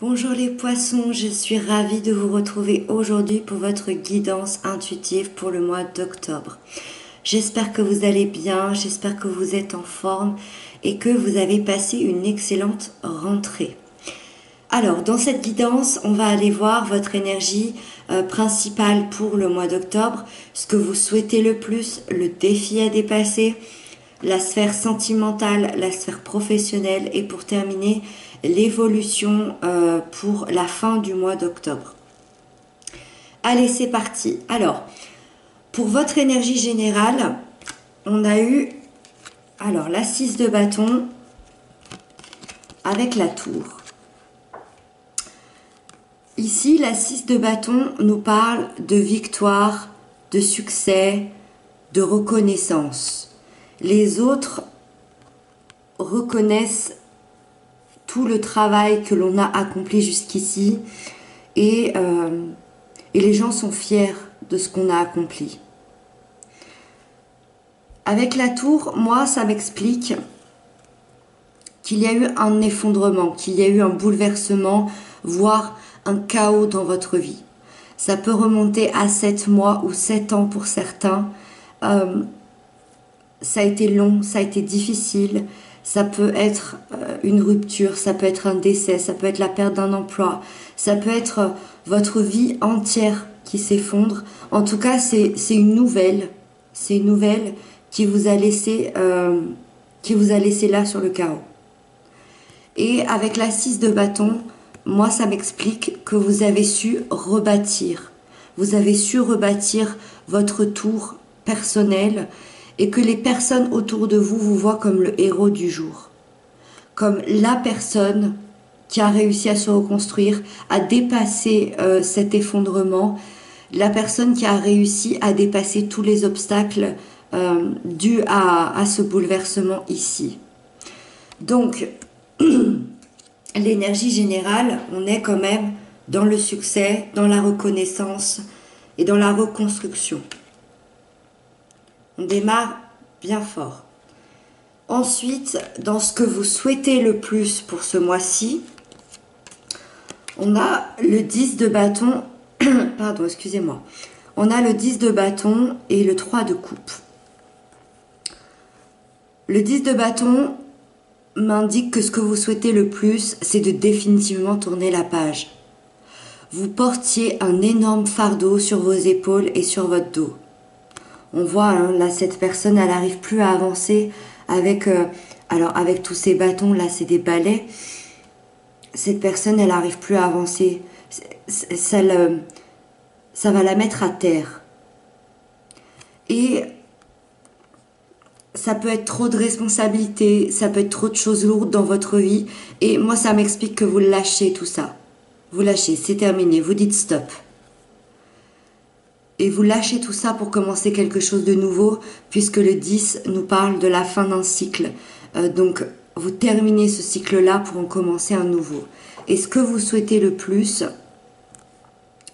Bonjour les poissons, je suis ravie de vous retrouver aujourd'hui pour votre guidance intuitive pour le mois d'octobre. J'espère que vous allez bien, j'espère que vous êtes en forme et que vous avez passé une excellente rentrée. Alors, dans cette guidance, on va aller voir votre énergie principale pour le mois d'octobre, ce que vous souhaitez le plus, le défi à dépasser, la sphère sentimentale, la sphère professionnelle et pour terminer, l'évolution pour la fin du mois d'octobre. Allez, c'est parti. Alors, pour votre énergie générale, on a eu la 6 de bâton avec la tour. Ici, la 6 de bâton nous parle de victoire, de succès, de reconnaissance. Les autres reconnaissent tout le travail que l'on a accompli jusqu'ici et les gens sont fiers de ce qu'on a accompli. Avec la tour, moi, ça m'explique qu'il y a eu un effondrement, qu'il y a eu un bouleversement, voire un chaos dans votre vie. Ça peut remonter à 7 mois ou 7 ans pour certains. Ça a été long, ça a été difficile. Ça peut être une rupture, ça peut être un décès, ça peut être la perte d'un emploi, ça peut être votre vie entière qui s'effondre. En tout cas, c'est une nouvelle qui vous a laissé là sur le chaos. Et avec la 6 de bâton, moi, ça m'explique que vous avez su rebâtir. Vous avez su rebâtir votre tour personnel et que les personnes autour de vous vous voient comme le héros du jour. Comme la personne qui a réussi à se reconstruire, à dépasser cet effondrement, la personne qui a réussi à dépasser tous les obstacles dus à ce bouleversement ici. Donc, l'énergie générale, on est quand même dans le succès, dans la reconnaissance et dans la reconstruction. On démarre bien fort. Ensuite, dans ce que vous souhaitez le plus pour ce mois-ci, on a le 10 de bâton, pardon, excusez-moi. On a le 10 de bâton et le 3 de coupe. Le 10 de bâton m'indique que ce que vous souhaitez le plus, c'est de définitivement tourner la page. Vous portiez un énorme fardeau sur vos épaules et sur votre dos. On voit, là, cette personne, elle n'arrive plus à avancer avec tous ces bâtons, là, c'est des balais. Cette personne, elle n'arrive plus à avancer. Ça va la mettre à terre. Et ça peut être trop de responsabilités, ça peut être trop de choses lourdes dans votre vie. Et moi, ça m'explique que vous lâchez tout ça. Vous lâchez, c'est terminé, vous dites stop. Et vous lâchez tout ça pour commencer quelque chose de nouveau, puisque le 10 nous parle de la fin d'un cycle. Donc, vous terminez ce cycle-là pour en commencer un nouveau. Et ce que vous souhaitez le plus,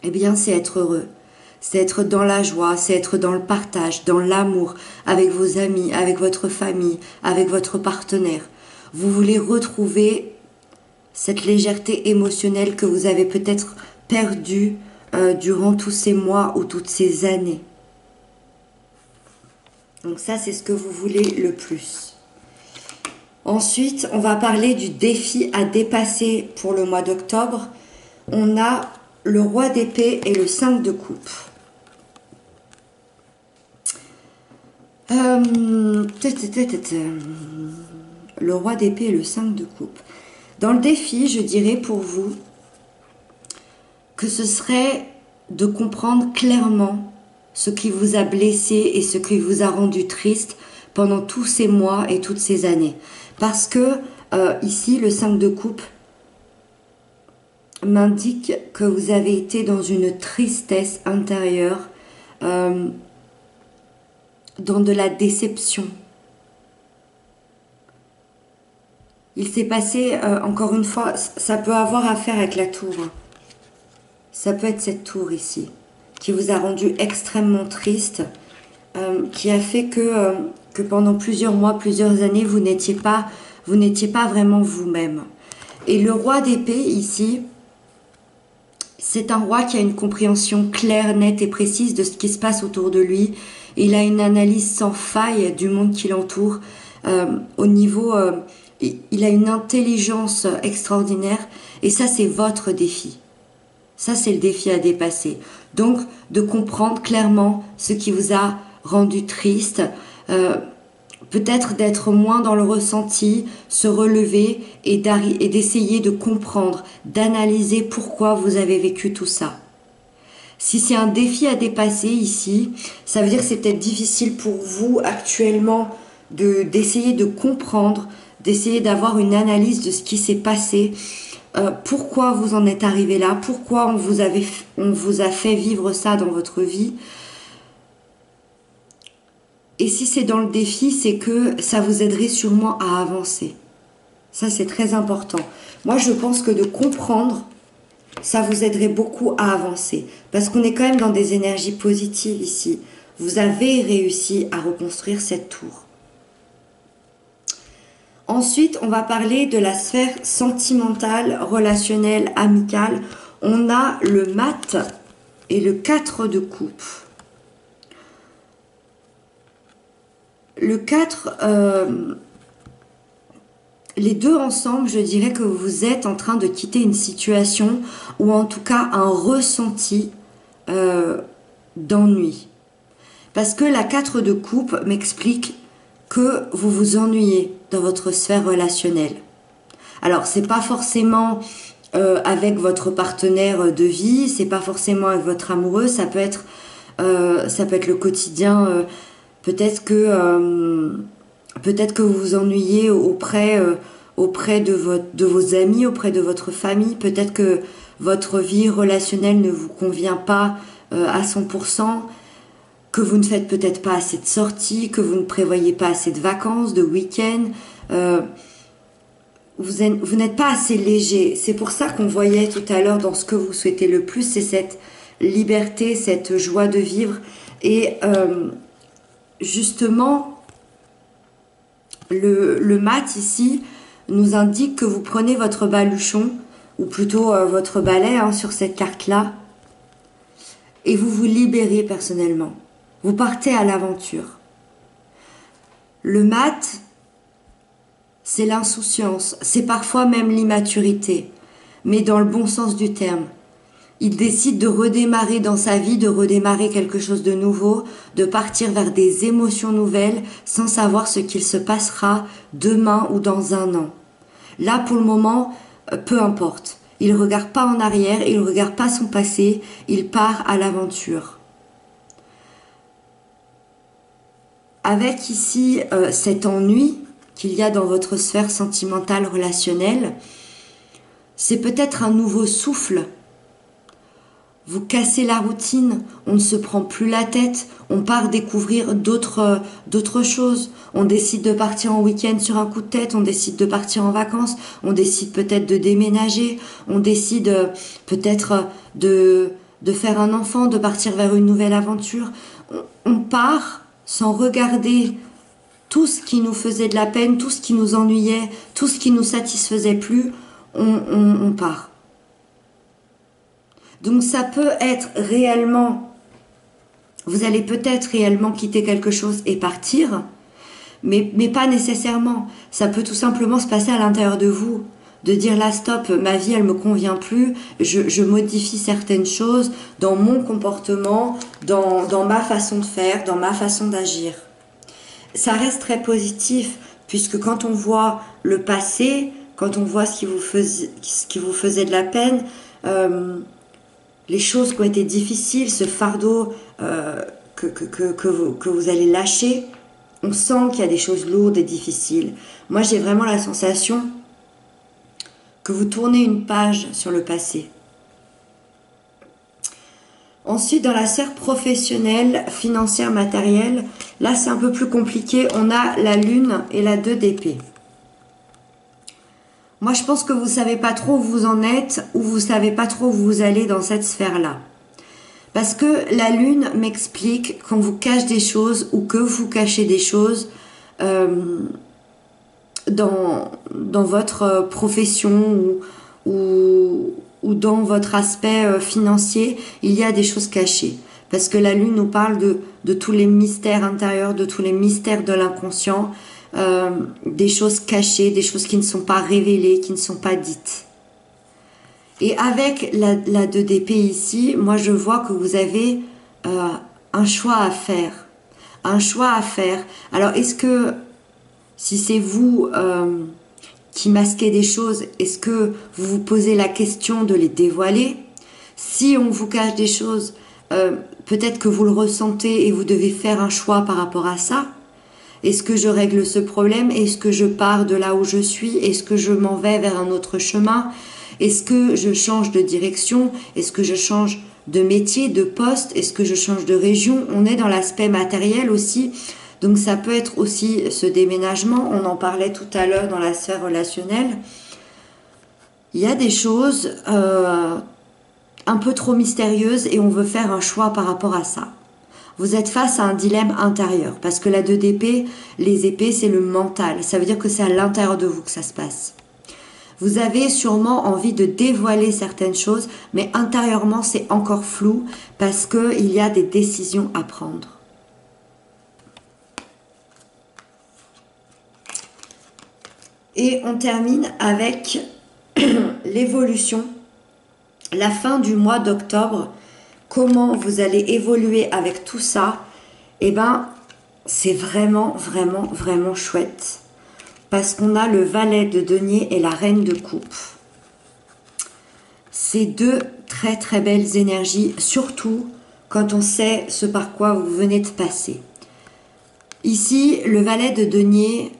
eh bien, c'est être heureux. C'est être dans la joie, c'est être dans le partage, dans l'amour, avec vos amis, avec votre famille, avec votre partenaire. Vous voulez retrouver cette légèreté émotionnelle que vous avez peut-être perdue durant tous ces mois ou toutes ces années. Donc ça, c'est ce que vous voulez le plus. Ensuite, on va parler du défi à dépasser pour le mois d'octobre. On a le roi d'épée et le 5 de coupe. Le roi d'épée et le 5 de coupe. Dans le défi, je dirais pour vous que ce serait de comprendre clairement ce qui vous a blessé et ce qui vous a rendu triste pendant tous ces mois et toutes ces années. Parce que ici, le 5 de coupe m'indique que vous avez été dans une tristesse intérieure, dans de la déception. Il s'est passé, encore une fois, ça peut avoir à faire avec la tour. Ça peut être cette tour ici, qui vous a rendu extrêmement triste, qui a fait que pendant plusieurs mois, plusieurs années, vous n'étiez pas vraiment vous-même. Et le roi d'épée ici, C'est un roi qui a une compréhension claire, nette et précise de ce qui se passe autour de lui. Il a une analyse sans faille du monde qui l'entoure. Au niveau, il a une intelligence extraordinaire. Et ça, c'est votre défi. Ça, c'est le défi à dépasser. Donc, de comprendre clairement ce qui vous a rendu triste. Peut-être d'être moins dans le ressenti, se relever et d'essayer de comprendre, d'analyser pourquoi vous avez vécu tout ça. Si c'est un défi à dépasser ici, ça veut dire que c'est peut-être difficile pour vous actuellement d'essayer de comprendre, d'essayer d'avoir une analyse de ce qui s'est passé, pourquoi vous en êtes arrivé là, pourquoi on vous a fait vivre ça dans votre vie. Et si c'est dans le défi, c'est que ça vous aiderait sûrement à avancer. Ça, c'est très important. Moi, je pense que de comprendre, ça vous aiderait beaucoup à avancer. Parce qu'on est quand même dans des énergies positives ici. Vous avez réussi à reconstruire cette tour. Ensuite, on va parler de la sphère sentimentale, relationnelle, amicale. On a le mat et le 4 de coupe. Le 4, les deux ensemble, je dirais que vous êtes en train de quitter une situation ou en tout cas un ressenti d'ennui. Parce que la 4 de coupe m'explique que vous vous ennuyez dans votre sphère relationnelle. Alors, c'est pas forcément avec votre partenaire de vie, c'est pas forcément avec votre amoureux, ça peut être le quotidien. Peut-être que vous vous ennuyez auprès de vos amis, auprès de votre famille. Peut-être que votre vie relationnelle ne vous convient pas à 100%, que vous ne faites peut-être pas assez de sorties, que vous ne prévoyez pas assez de vacances, de week-ends. Vous n'êtes pas assez léger. C'est pour ça qu'on voyait tout à l'heure dans ce que vous souhaitez le plus, c'est cette liberté, cette joie de vivre. Et justement, le mat ici nous indique que vous prenez votre baluchon, ou plutôt votre balai sur cette carte-là, et vous vous libérez personnellement. Vous partez à l'aventure. Le mat, c'est l'insouciance, c'est parfois même l'immaturité, mais dans le bon sens du terme. Il décide de redémarrer dans sa vie, de redémarrer quelque chose de nouveau, de partir vers des émotions nouvelles sans savoir ce qu'il se passera demain ou dans un an. Là, pour le moment, peu importe. Il ne regarde pas en arrière, il ne regarde pas son passé, il part à l'aventure. Avec ici cet ennui qu'il y a dans votre sphère sentimentale relationnelle, c'est peut-être un nouveau souffle. Vous cassez la routine, on ne se prend plus la tête, on part découvrir d'autres choses. On décide de partir en week-end sur un coup de tête, on décide de partir en vacances, on décide peut-être de déménager, on décide peut-être de faire un enfant, de partir vers une nouvelle aventure. On part sans regarder tout ce qui nous faisait de la peine, tout ce qui nous ennuyait, tout ce qui nous satisfaisait plus, on part. Donc ça peut être réellement, vous allez peut-être réellement quitter quelque chose et partir, mais pas nécessairement. Ça peut tout simplement se passer à l'intérieur de vous, de dire là stop, ma vie elle me convient plus, je modifie certaines choses dans mon comportement, dans ma façon de faire, dans ma façon d'agir. Ça reste très positif, puisque quand on voit le passé, quand on voit ce qui vous faisait de la peine, les choses qui ont été difficiles, ce fardeau que vous allez lâcher, on sent qu'il y a des choses lourdes et difficiles. Moi, j'ai vraiment la sensation que vous tournez une page sur le passé. Ensuite, dans la sphère professionnelle, financière, matérielle, là, c'est un peu plus compliqué. On a la lune et la 2 d'épée. Moi, je pense que vous ne savez pas trop où vous en êtes ou vous ne savez pas trop où vous allez dans cette sphère-là. Parce que la lune m'explique qu'on vous cache des choses ou que vous cachez des choses dans votre profession ou ou dans votre aspect financier, il y a des choses cachées. Parce que la lune nous parle de tous les mystères intérieurs, de tous les mystères de l'inconscient, des choses cachées, des choses qui ne sont pas révélées, qui ne sont pas dites. Et avec la 2 d'épée ici, moi je vois que vous avez un choix à faire. Un choix à faire. Alors est-ce que, si c'est vous qui masquez des choses, est-ce que vous vous posez la question de les dévoiler? Si on vous cache des choses, peut-être que vous le ressentez et vous devez faire un choix par rapport à ça. Est-ce que je règle ce problème? Est-ce que je pars de là où je suis? Est-ce que je m'en vais vers un autre chemin? Est-ce que je change de direction? Est-ce que je change de métier, de poste? Est-ce que je change de région? On est dans l'aspect matériel aussi. Donc ça peut être aussi ce déménagement. On en parlait tout à l'heure dans la sphère relationnelle. Il y a des choses un peu trop mystérieuses et on veut faire un choix par rapport à ça. Vous êtes face à un dilemme intérieur parce que la 2 d'épée, les épées, c'est le mental. Ça veut dire que c'est à l'intérieur de vous que ça se passe. Vous avez sûrement envie de dévoiler certaines choses, mais intérieurement, c'est encore flou parce qu'il y a des décisions à prendre. Et on termine avec l'évolution, la fin du mois d'octobre. Comment vous allez évoluer avec tout ça? Eh bien, c'est vraiment, vraiment, vraiment chouette. Parce qu'on a le valet de denier et la reine de coupe. C'est 2 très très belles énergies, surtout quand on sait ce par quoi vous venez de passer. Ici, le valet de denier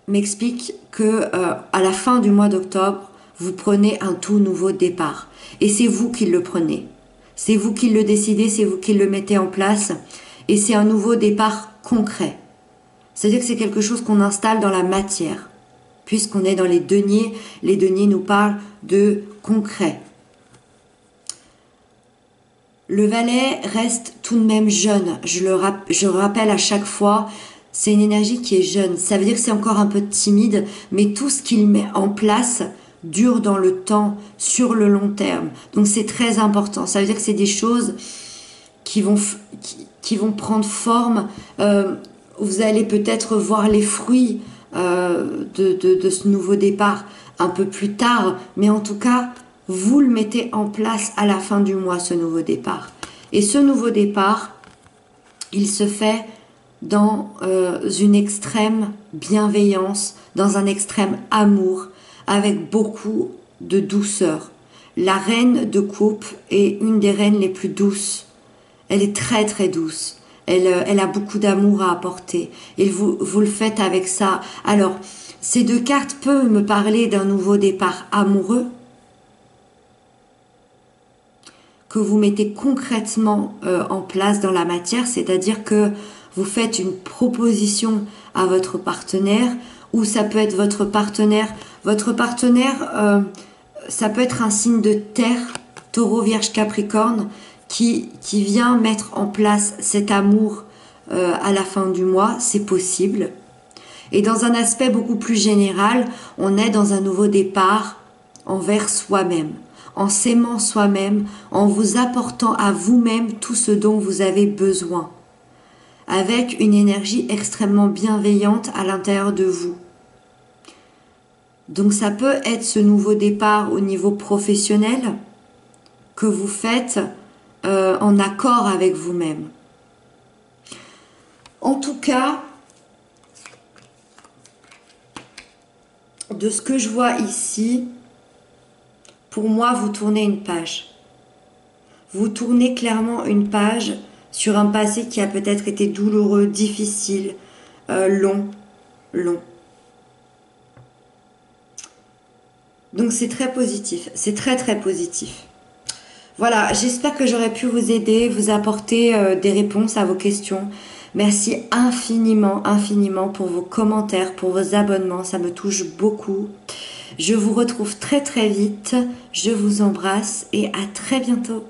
m'explique que à la fin du mois d'octobre, vous prenez un tout nouveau départ. Et c'est vous qui le prenez. C'est vous qui le décidez, c'est vous qui le mettez en place. Et c'est un nouveau départ concret. C'est-à-dire que c'est quelque chose qu'on installe dans la matière. Puisqu'on est dans les deniers nous parlent de concret. Le valet reste tout de même jeune. Je le rappelle à chaque fois, c'est une énergie qui est jeune. Ça veut dire que c'est encore un peu timide, mais tout ce qu'il met en place dure dans le temps, sur le long terme. Donc c'est très important. Ça veut dire que c'est des choses qui vont prendre forme. Vous allez peut-être voir les fruits de ce nouveau départ un peu plus tard, mais en tout cas, vous le mettez en place à la fin du mois, ce nouveau départ. Et ce nouveau départ, il se fait dans une extrême bienveillance, dans un extrême amour, avec beaucoup de douceur. La reine de coupe est une des reines les plus douces. Elle est très très douce. Elle a beaucoup d'amour à apporter. Et vous le faites avec ça. Alors, ces 2 cartes peuvent me parler d'un nouveau départ amoureux que vous mettez concrètement en place dans la matière. C'est-à-dire que vous faites une proposition à votre partenaire ou ça peut être votre partenaire. Votre partenaire, ça peut être un signe de terre, taureau, vierge, capricorne, qui vient mettre en place cet amour à la fin du mois, c'est possible. Et dans un aspect beaucoup plus général, on est dans un nouveau départ envers soi-même, en s'aimant soi-même, en vous apportant à vous-même tout ce dont vous avez besoin, avec une énergie extrêmement bienveillante à l'intérieur de vous. Donc ça peut être ce nouveau départ au niveau professionnel que vous faites en accord avec vous-même. En tout cas, de ce que je vois ici, pour moi, vous tournez une page. Vous tournez clairement une page sur un passé qui a peut-être été douloureux, difficile, long. Donc c'est très positif, c'est très très positif. Voilà, j'espère que j'aurais pu vous aider, vous apporter des réponses à vos questions. Merci infiniment, infiniment pour vos commentaires, pour vos abonnements, ça me touche beaucoup. Je vous retrouve très très vite, je vous embrasse et à très bientôt.